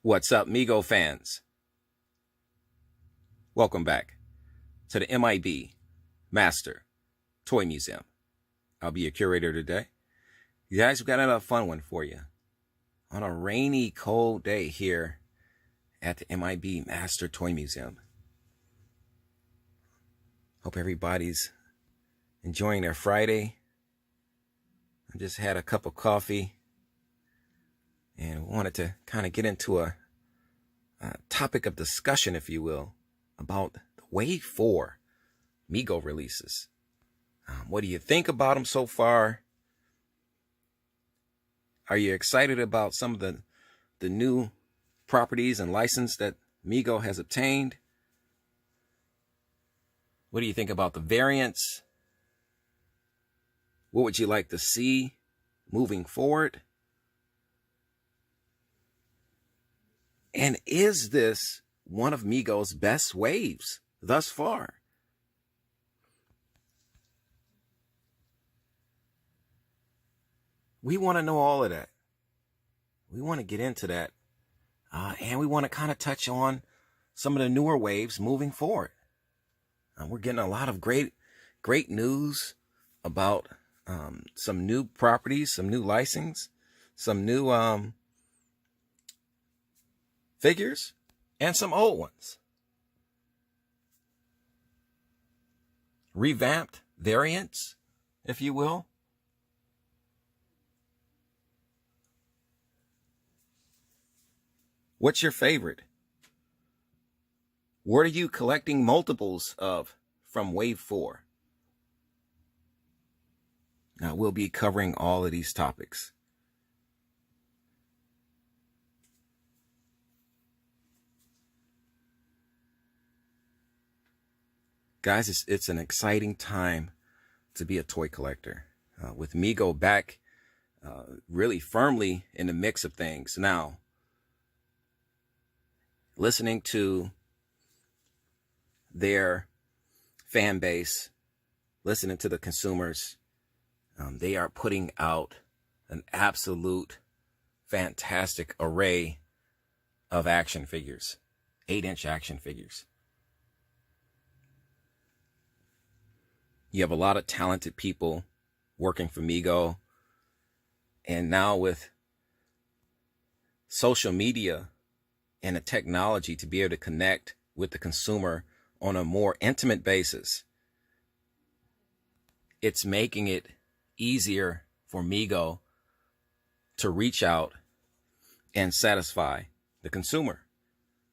What's up, MEGO fans? Welcome back to the M.I.B. Master Toy Museum. I'll be your curator today. You guys, we've got another fun one for you. On a rainy, cold day here at the M.I.B. Master Toy Museum. Hope everybody's enjoying their Friday. I just had a cup of coffee and wanted to kind of get into a topic of discussion, if you will, about the Wave 4 MEGO releases. What do you think about them so far? Are you excited about some of the new properties and license that MEGO has obtained? What do you think about the variants? What would you like to see moving forward? And is this one of MEGO's best waves thus far? We want to know all of that. We want to get into that. And we want to kind of touch on some of the newer waves moving forward. We're getting a lot of great news about some new properties, some new licensings, some new figures, and some old ones. Revamped variants, if you will. What's your favorite? What are you collecting multiples of from Wave 4? Now, we'll be covering all of these topics. Guys, it's an exciting time to be a toy collector. With MEGO back really firmly in the mix of things. Now, listening to their fan base, listening to the consumers, they are putting out an absolute fantastic array of action figures, 8-inch action figures. You have a lot of talented people working for MEGO. And now with social media and the technology to be able to connect with the consumer on a more intimate basis, it's making it easier for MEGO to reach out and satisfy the consumer.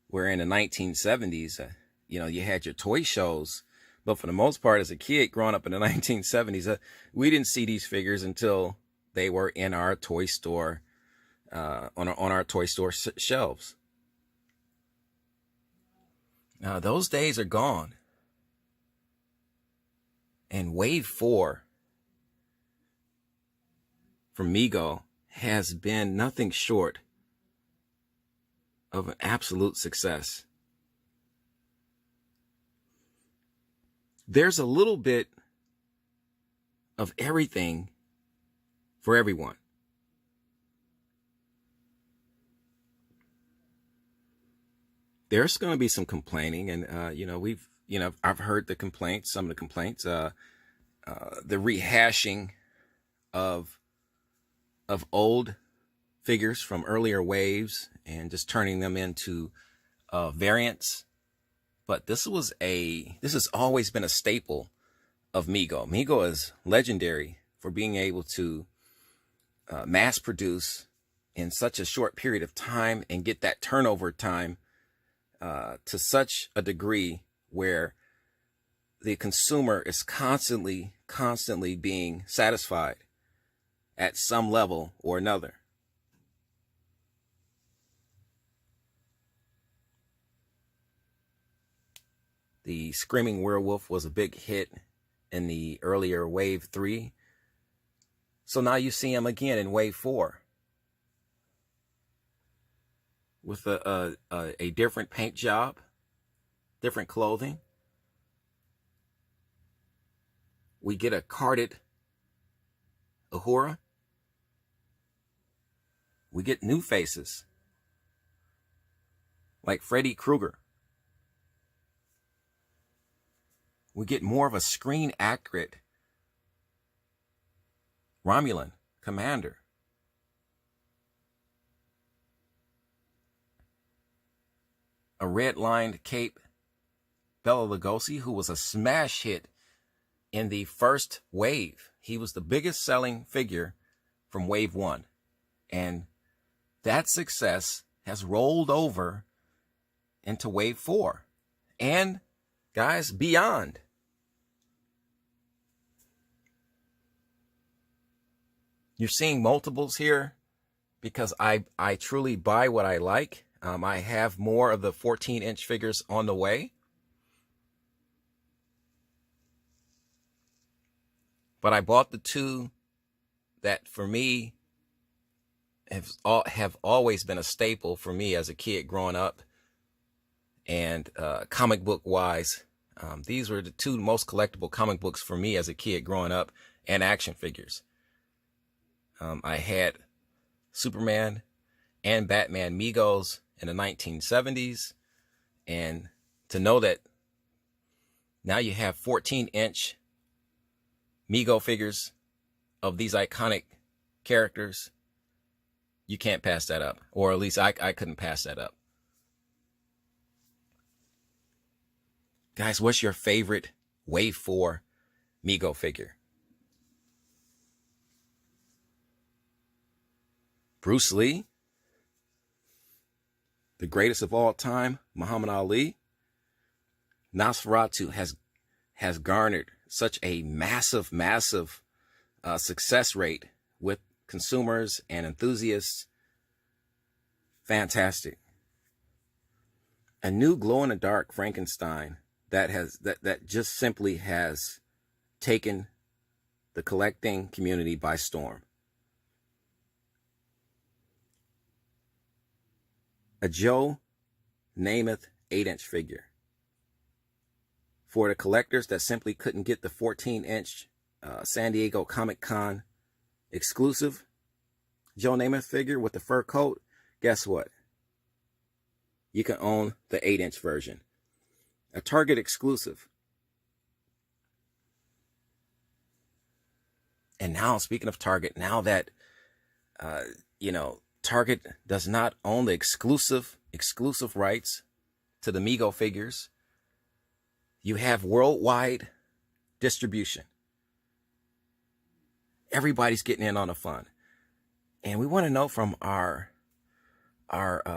Where in the 1970s, you had your toy shows, but for the most part, as a kid growing up in the 1970s, we didn't see these figures until they were in our toy store, on our toy store shelves. Now, those days are gone. And Wave 4 from MEGO has been nothing short of an absolute success. There's a little bit of everything for everyone. There's going to be some complaining, and I've heard the complaints, some of the complaints, the rehashing of old figures from earlier waves and just turning them into variants. But this has always been a staple of MEGO. MEGO is legendary for being able to mass produce in such a short period of time and get that turnover time to such a degree where the consumer is constantly being satisfied at some level or another. The Screaming Werewolf was a big hit in the earlier Wave 3. So now you see him again in Wave 4. With a different paint job, different clothing. We get a carded Uhura. We get new faces. like Freddy Krueger. We get more of a screen accurate Romulan commander. A red-lined cape Bela Lugosi, who was a smash hit in the first wave. He was the biggest selling figure from wave 1. And that success has rolled over into wave 4. And guys, beyond. You're seeing multiples here because I truly buy what I like. I have more of the 14-inch figures on the way. But I bought the 2 that for me have always been a staple for me as a kid growing up. And comic book wise, these were the 2 most collectible comic books for me as a kid growing up, and action figures. I had Superman and Batman MEGO'S in the 1970s. And to know that now you have 14-inch MEGO figures of these iconic characters, you can't pass that up. Or at least I couldn't pass that up. Guys, what's your favorite Wave 4 MEGO figure? Bruce Lee, the greatest of all time, Muhammad Ali. Nosferatu has garnered such a massive success rate with consumers and enthusiasts. Fantastic. A new glow-in-the-dark Frankenstein that just simply has taken the collecting community by storm. A Joe Namath 8-inch figure. For the collectors that simply couldn't get the 14-inch San Diego Comic-Con exclusive Joe Namath figure with the fur coat, guess what? You can own the 8-inch version. A Target exclusive. And now, speaking of Target, now that, Target does not own the exclusive rights to the MEGO figures, you have worldwide distribution. Everybody's getting in on the fun. And we want to know from our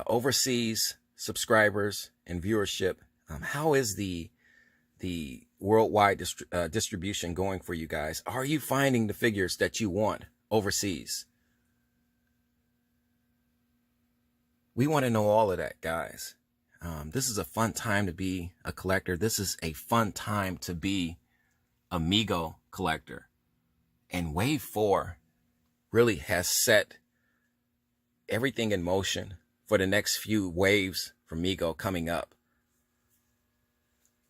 overseas subscribers and viewership, how is the worldwide distribution going for you guys? Are you finding the figures that you want overseas? We want to know all of that, guys. This is a fun time to be a collector. This is a fun time to be a MEGO collector. And Wave 4 really has set everything in motion for the next few waves for MEGO coming up.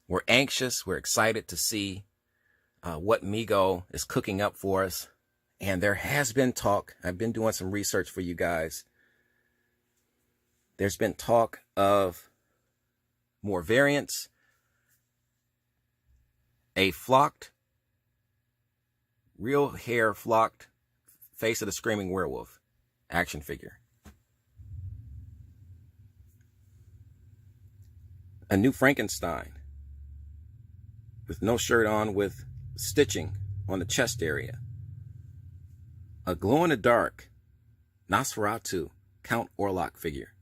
We're anxious. We're excited to see what MEGO is cooking up for us. And there has been talk. I've been doing some research for you guys. There's been talk of more variants, a flocked, real hair flocked Face of the Screaming Werewolf action figure. A new Frankenstein with no shirt on, with stitching on the chest area. A glow-in-the-dark Nosferatu Count Orlok figure.